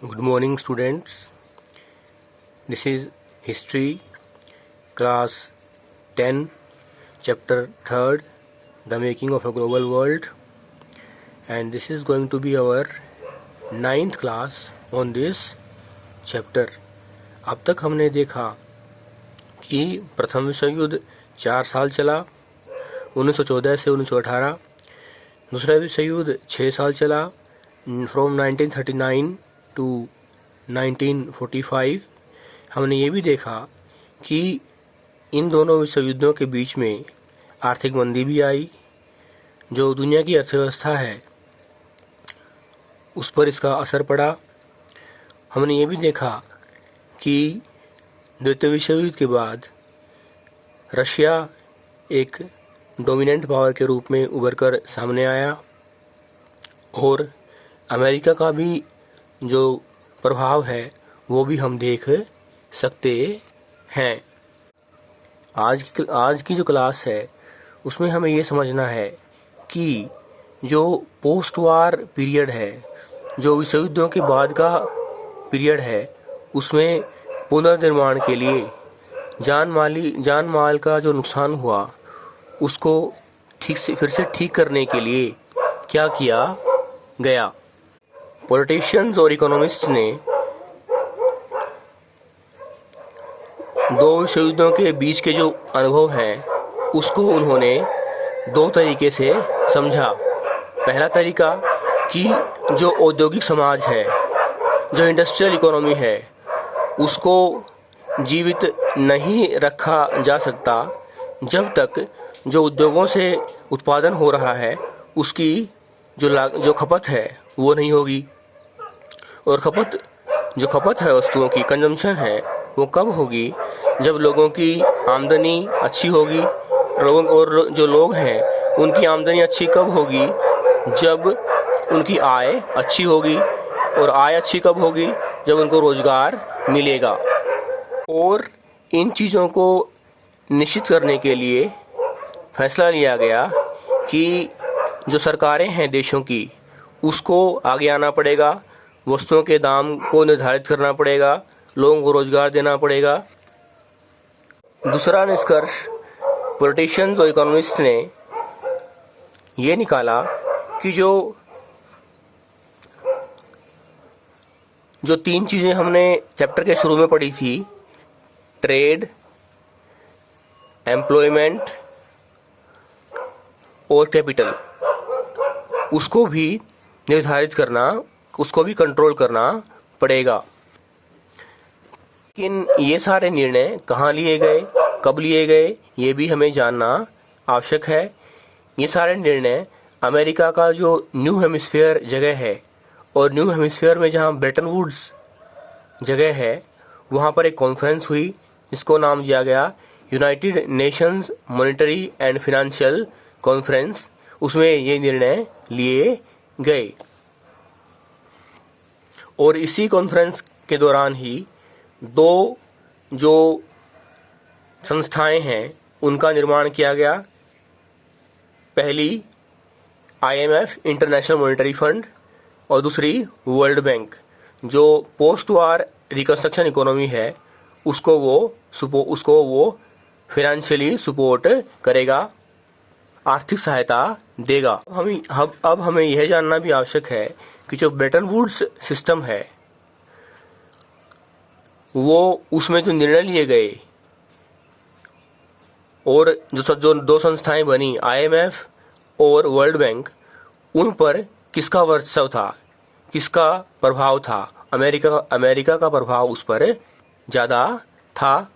Good morning, students. This is History, Class 10, Chapter 3rd, The Making of a Global World. And this is going to be our 9th class on this chapter. अब तक हमने देखा कि प्रथम विश्व युद्ध 4 साल चला, 1914 से 1918। दूसरा विश्व युद्ध 6 साल चला, फ्रॉम 1939 टू 1945। हमने ये भी देखा कि इन दोनों विश्व युद्धों के बीच में आर्थिक मंदी भी आई, जो दुनिया की अर्थव्यवस्था है उस पर इसका असर पड़ा। हमने ये भी देखा कि द्वितीय विश्व युद्ध के बाद रशिया एक डोमिनेंट पावर के रूप में उभर कर सामने आया और अमेरिका का भी जो प्रभाव है वो भी हम देख सकते हैं। आज की जो क्लास है उसमें हमें ये समझना है कि जो पोस्ट वार पीरियड है, जो विश्व युद्धों के बाद का पीरियड है, उसमें पुनर्निर्माण के लिए जान माल का जो नुकसान हुआ उसको फिर से ठीक करने के लिए क्या किया गया। पॉलिटिशियंस और इकोनॉमिस्ट ने दो विश्व युद्धों के बीच के जो अनुभव हैं उसको उन्होंने दो तरीके से समझा। पहला तरीका कि जो औद्योगिक समाज है, जो इंडस्ट्रियल इकोनॉमी है, उसको जीवित नहीं रखा जा सकता जब तक जो उद्योगों से उत्पादन हो रहा है उसकी जो खपत है वो नहीं होगी। और जो खपत है वस्तुओं की, कंजम्पशन है, वो कब होगी? जब लोगों की आमदनी अच्छी होगी। और जो लोग हैं उनकी आमदनी अच्छी कब होगी? जब उनकी आय अच्छी होगी। और आय अच्छी कब होगी? जब उनको रोजगार मिलेगा। और इन चीज़ों को निश्चित करने के लिए फैसला लिया गया कि जो सरकारें हैं देशों की, उसको आगे आना पड़ेगा, वस्तुओं के दाम को निर्धारित करना पड़ेगा, लोगों को रोजगार देना पड़ेगा। दूसरा निष्कर्ष पॉलिटिशियंस और इकोनॉमिस्ट ने ये निकाला कि जो तीन चीज़ें हमने चैप्टर के शुरू में पढ़ी थी, ट्रेड, एम्प्लॉयमेंट और कैपिटल, उसको भी निर्धारित करना, उसको भी कंट्रोल करना पड़ेगा। लेकिन ये सारे निर्णय कहाँ लिए गए, कब लिए गए, ये भी हमें जानना आवश्यक है। ये सारे निर्णय अमेरिका का जो न्यू हेमिस्फीयर जगह है, और न्यू हेमिस्फीयर में जहाँ ब्रेटन वुड्स जगह है, वहाँ पर एक कॉन्फ्रेंस हुई जिसको नाम दिया गया United Nations monetary and financial conference. उसमें ये निर्णय लिए गए और इसी कॉन्फ्रेंस के दौरान ही दो जो संस्थाएं हैं उनका निर्माण किया गया। पहली IMF, इंटरनेशनल मॉनेटरी फंड, और दूसरी वर्ल्ड बैंक, जो पोस्ट वार रिकंस्ट्रक्शन इकोनॉमी है उसको वो फाइनेंशियली सपोर्ट करेगा, आर्थिक सहायता देगा। अब हमें यह जानना भी आवश्यक है कि जो ब्रेटन वुड्स सिस्टम है वो उसमें जो निर्णय लिए गए और जो दो संस्थाएं बनी, IMF और वर्ल्ड बैंक, उन पर किसका वर्चस्व था, किसका प्रभाव था? अमेरिका का प्रभाव उस पर ज़्यादा था।